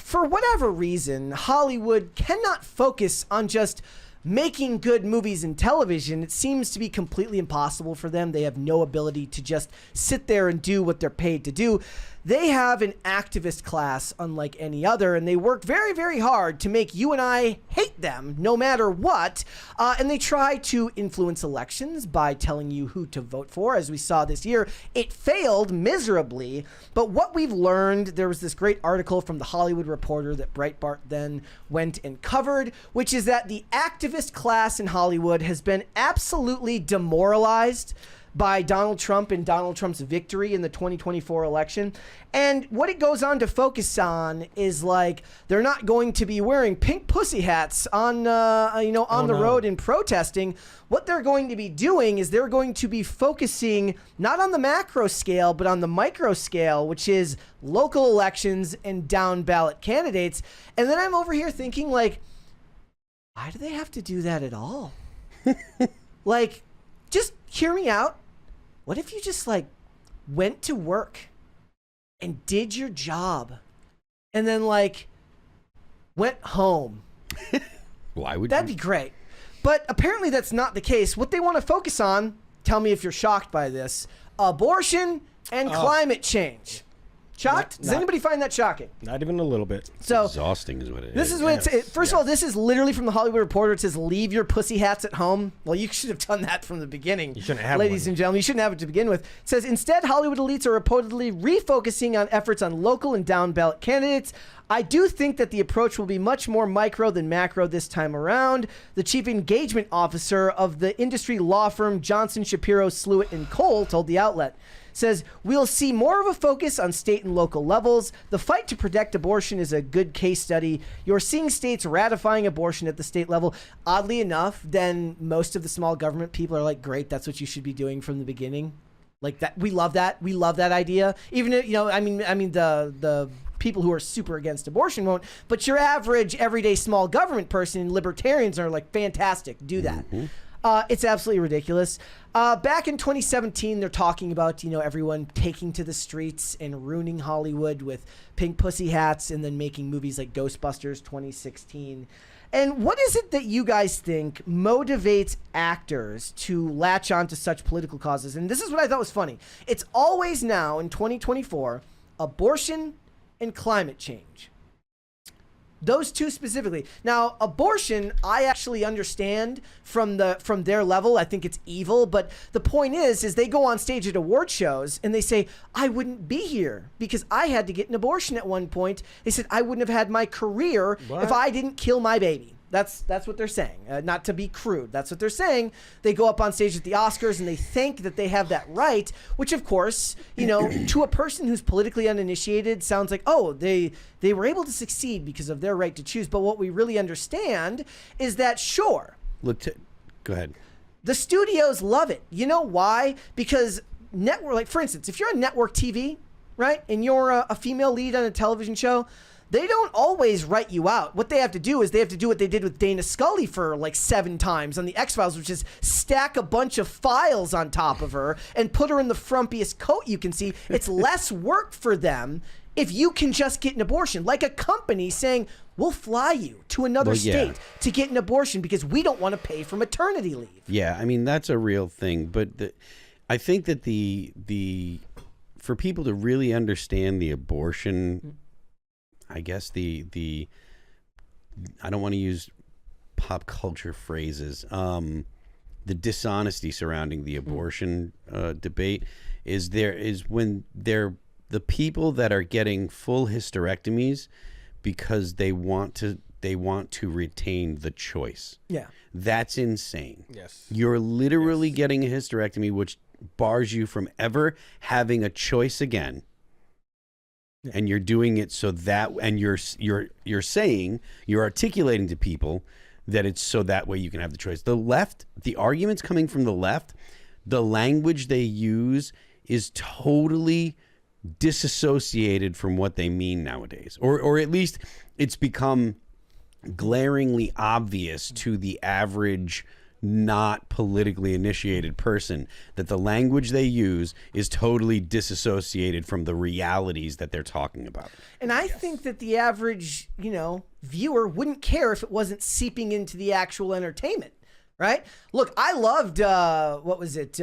for whatever reason, Hollywood cannot focus on just making good movies and television. It seems to be completely impossible for them. They have no ability to just sit there and do what they're paid to do. They have an activist class unlike any other, and they work very, very hard to make you and I hate them no matter what. And they try to influence elections by telling you who to vote for. As we saw this year, it failed miserably. But what we've learned, there was this great article from The Hollywood Reporter that Breitbart then went and covered, which is that the activist class in Hollywood has been absolutely demoralized by Donald Trump and Donald Trump's victory in the 2024 election. And what it goes on to focus on is like they're not going to be wearing pink pussy hats on the road and protesting. What they're going to be doing is they're going to be focusing not on the macro scale but on the micro scale, which is local elections and down ballot candidates. And then I'm over here thinking, like, why do they have to do that at all? Like, just hear me out. What if you just like went to work and did your job and then like went home? Why would That'd be great. But apparently that's not the case. What they want to focus on, tell me if you're shocked by this, abortion and climate change. Shocked? Does anybody find that shocking? Not even a little bit. So exhausting is what it is. This is what first of all, this is literally from the Hollywood Reporter. It says, "Leave your pussy hats at home." Well, you should have done that from the beginning. You shouldn't have ladies and gentlemen. You shouldn't have it to begin with. It says, instead, Hollywood elites are reportedly refocusing on efforts on local and down ballot candidates. I do think that the approach will be much more micro than macro this time around. The chief engagement officer of the industry law firm Johnson, Shapiro, Sluitt & Cole told the outlet. Says, we'll see more of a focus on state and local levels. The fight to protect abortion is a good case study. You're seeing states ratifying abortion at the state level. Oddly enough, then most of the small government people are like, great, that's what you should be doing from the beginning. Like that. We love that. We love that idea. Even, the people who are super against abortion won't, but your average everyday small government person, libertarians are like, fantastic, do that. It's absolutely ridiculous. Back in 2017, they're talking about, everyone taking to the streets and ruining Hollywood with pink pussy hats and then making movies like Ghostbusters 2016. And what is it that you guys think motivates actors to latch on to such political causes? And this is what I thought was funny. It's always now in 2024, abortion and climate change. Those two specifically. Now, abortion, I actually understand from their level. I think it's evil. But the point is they go on stage at award shows and they say, I wouldn't be here because I had to get an abortion at one point. They said, I wouldn't have had my career if I didn't kill my baby. That's what they're saying. Not to be crude. That's what they're saying. They go up on stage at the Oscars and they think that they have that right, which of course, to a person who's politically uninitiated sounds like, oh, they were able to succeed because of their right to choose. But what we really understand is that, sure. Go ahead. The studios love it. You know why? Because network, like for instance, if you're on network TV, right, and you're a female lead on a television show, they don't always write you out. What they have to do is they have to do what they did with Dana Scully for like 7 times on the X-Files, which is stack a bunch of files on top of her and put her in the frumpiest coat you can see. It's less work for them if you can just get an abortion. Like a company saying, we'll fly you to another state to get an abortion because we don't want to pay for maternity leave. Yeah, I mean, that's a real thing. But I think that for people to really understand the abortion, I guess I don't want to use pop culture phrases. The dishonesty surrounding the abortion debate is when they're the people that are getting full hysterectomies because they want to retain the choice. Yeah, that's insane. Yes, you're literally getting a hysterectomy, which bars you from ever having a choice again. Yeah. And you're doing it so that, and you're saying, you're articulating to people that it's so that way you can have the choice. The left, the arguments coming from the left, the language they use is totally disassociated from what they mean nowadays, or at least it's become glaringly obvious to the average not politically initiated person, that the language they use is totally disassociated from the realities that they're talking about. And I think that the average, viewer wouldn't care if it wasn't seeping into the actual entertainment, right? Look, I loved, what was it?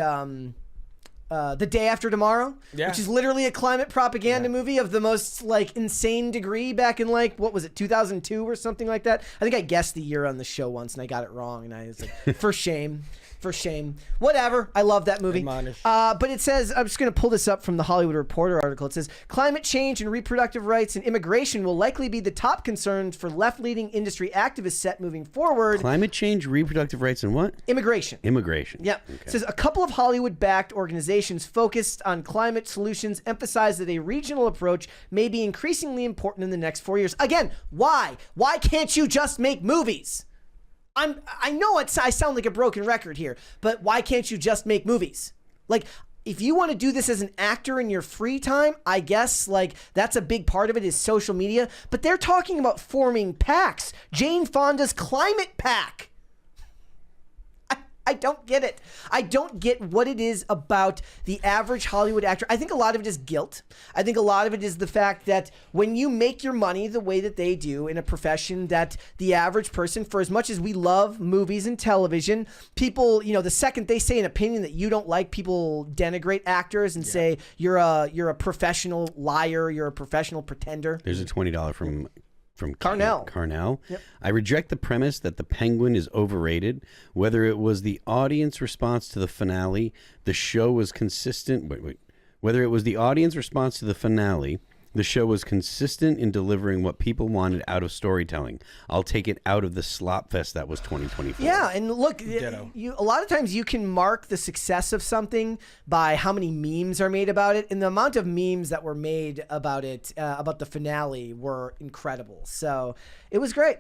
The Day After Tomorrow, which is literally a climate propaganda movie of the most insane degree back in 2002 or something like that. I think I guessed the year on the show once and I got it wrong, and I was like, for shame. For shame. Whatever. I love that movie. But it says, I'm just going to pull this up from the Hollywood Reporter article. It says, climate change and reproductive rights and immigration will likely be the top concerns for left-leaning industry activists set moving forward. Climate change, reproductive rights, and what? Immigration. Immigration. Yep. Okay. It says, a couple of Hollywood-backed organizations focused on climate solutions emphasize that a regional approach may be increasingly important in the next 4 years. Again, why? Why can't you just make movies? I know I sound like a broken record here, but why can't you just make movies? If you want to do this as an actor in your free time, I guess that's a big part of it is social media, but they're talking about forming PACs. Jane Fonda's Climate PAC. I don't get it. I don't get what it is about the average Hollywood actor. I think a lot of it is guilt. I think a lot of it is the fact that when you make your money the way that they do in a profession that the average person, for as much as we love movies and television, people, the second they say an opinion that you don't like, people denigrate actors and say you're a professional liar, you're a professional pretender. There's a $20 from Carnell. Yep. I reject the premise that The Penguin is overrated. Whether it was the audience response to the finale, the show was consistent. Whether it was the audience response to the finale, the show was consistent in delivering what people wanted out of storytelling. I'll take it out of the slop fest that was 2024. Yeah, and look, a lot of times you can mark the success of something by how many memes are made about it, and the amount of memes that were made about it, about the finale, were incredible. So it was great.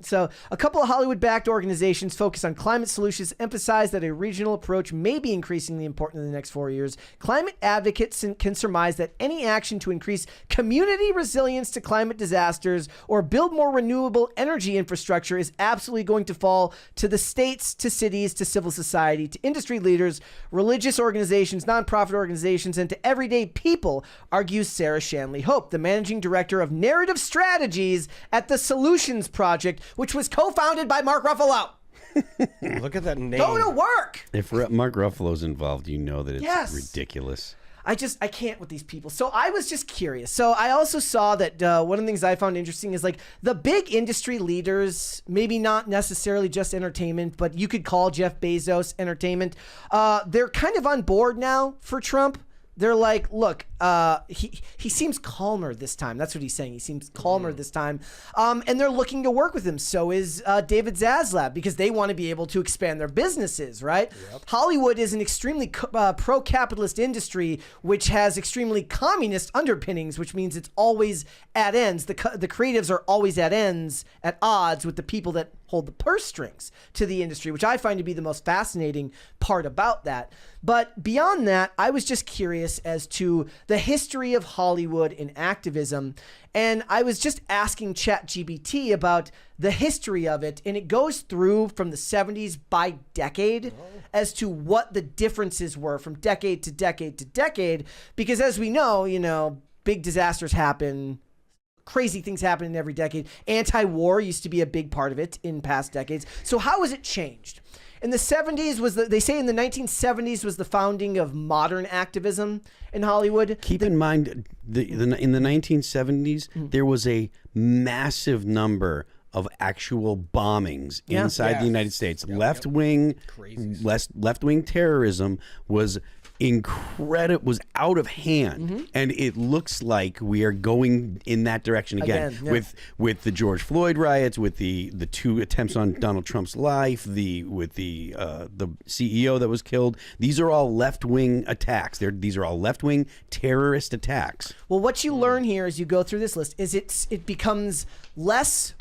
So a couple of Hollywood-backed organizations focused on climate solutions emphasize that a regional approach may be increasingly important in the next 4 years. Climate advocates can surmise that any action to increase community resilience to climate disasters or build more renewable energy infrastructure is absolutely going to fall to the states, to cities, to civil society, to industry leaders, religious organizations, nonprofit organizations, and to everyday people, argues Sarah Shanley Hope, the managing director of narrative strategies at the Solutions Project, which was co-founded by Mark Ruffalo. Look at that name. Go to work. If Mark Ruffalo's involved, you know that it's ridiculous. I can't with these people. So I was just curious. So I also saw that one of the things I found interesting is the big industry leaders, maybe not necessarily just entertainment, but you could call Jeff Bezos entertainment. They're kind of on board now for Trump. They're like, look, he seems calmer this time. That's what he's saying. He seems calmer this time. And they're looking to work with him. So is David Zaslav, because they want to be able to expand their businesses, right? Yep. Hollywood is an extremely pro-capitalist industry, which has extremely communist underpinnings, which means it's always at ends. The creatives are always at ends, at odds with the people that hold the purse strings to the industry, which I find to be the most fascinating part about that. But beyond that, I was just curious as to the history of Hollywood and activism. And I was just asking ChatGPT about the history of it. And it goes through from the 70s by decade as to what the differences were from decade to decade to decade. Because as we know, big disasters happen. Crazy things happen in every decade. Anti-war used to be a big part of it in past decades. So how has it changed? In the 70s they say in the 1970s was the founding of modern activism in Hollywood. Keep in mind, in the 1970s, there was a massive number of actual bombings inside the United States. Left-wing terrorism was was out of hand, and it looks like we are going in that direction again. With the George Floyd riots, with the two attempts on Donald Trump's life, with the CEO that was killed. These are all left-wing attacks. These are all left-wing terrorist attacks. Well, what you learn here as you go through this list is it becomes less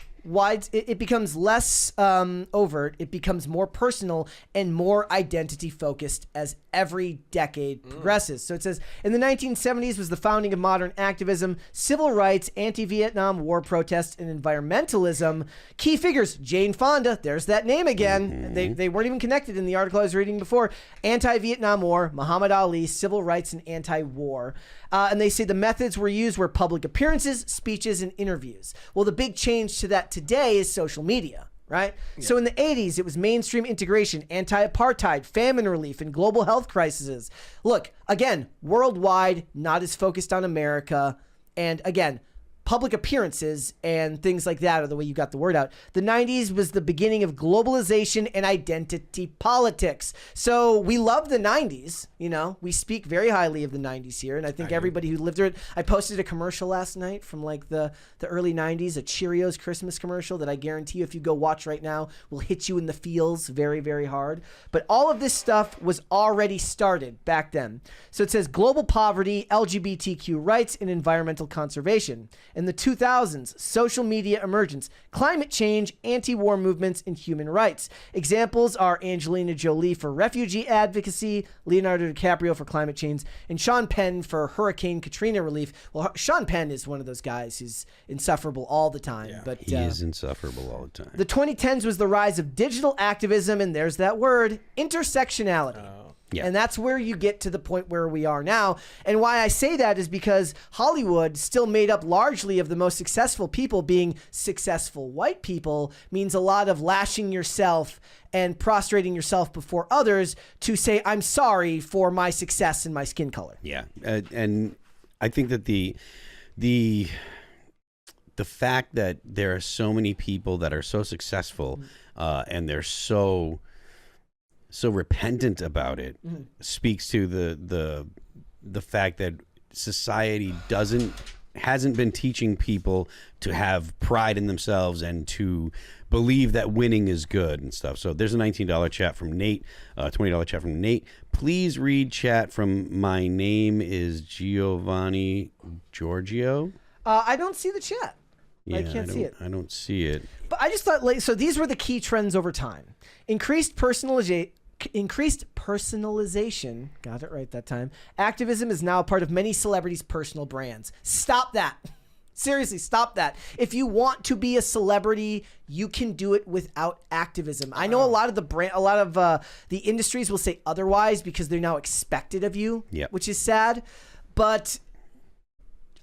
it becomes less overt. It becomes more personal and more identity focused as every decade progresses. So it says, in the 1970s was the founding of modern activism, civil rights, anti-Vietnam War protests, and environmentalism. Key figures, Jane Fonda, there's that name again. They weren't even connected in the article I was reading before. Anti-Vietnam War, Muhammad Ali, civil rights, and anti-war. And they say the methods were used were public appearances, speeches, and interviews. Well, the big change to that today is social media, right? Yeah. So in the 80s, it was mainstream integration, anti-apartheid, famine relief, and global health crises. Look, again, worldwide, not as focused on America. And again, public appearances and things like that are the way you got the word out. The 90s was the beginning of globalization and identity politics. So we love the 90s, you know, we speak very highly of the 90s here. And I think everybody who lived through it, I posted a commercial last night from like the early 90s, a Cheerios Christmas commercial that I guarantee you if you go watch right now will hit you in the feels very, very hard. But all of this stuff was already started back then. So it says global poverty, LGBTQ rights, and environmental conservation. In the 2000s, social media emergence, climate change, anti-war movements, and human rights. Examples are Angelina Jolie for refugee advocacy, Leonardo DiCaprio for climate change, and Sean Penn for Hurricane Katrina relief. Well, Sean Penn is one of those guys who's insufferable all the time. Yeah, but he is insufferable all the time. The 2010s was the rise of digital activism, and there's that word, intersectionality. Yeah. And that's where you get to the point where we are now. And why I say that is because Hollywood, still made up largely of the most successful people being successful white people, means a lot of lashing yourself and prostrating yourself before others to say, I'm sorry for my success and my skin color. Yeah. And I think that the fact that there are so many people that are so successful and they're so repentant about it speaks to the fact that society hasn't been teaching people to have pride in themselves and to believe that winning is good and stuff. So there's a $19 chat from Nate, $20 chat from Nate. Please read chat from my name is Giovanni Giorgio. I don't see the chat. Yeah, I can't see it. I don't see it. But I just thought, so these were the key trends over time. Increased personalization, got it right that time. Activism is now a part of many celebrities' personal brands. Stop that. Seriously, stop that. If you want to be a celebrity, you can do it without activism. I know a lot of the industries will say otherwise because they're now expected of you, which is sad. But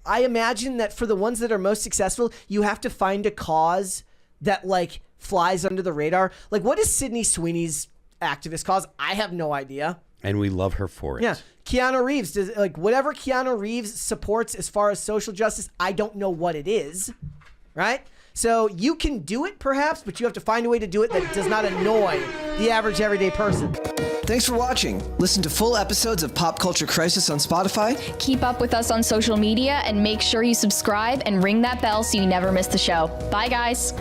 I imagine that for the ones that are most successful, you have to find a cause that like flies under the radar. Like, what is Sydney Sweeney's activist cause? I have no idea. And we love her for it. Yeah. Keanu Reeves does, like, whatever Keanu Reeves supports as far as social justice, I don't know what it is. Right? So you can do it perhaps, but you have to find a way to do it that does not annoy the average everyday person. Thanks for watching. Listen to full episodes of Pop Culture Crisis on Spotify. Keep up with us on social media and make sure you subscribe and ring that bell so you never miss the show. Bye, guys.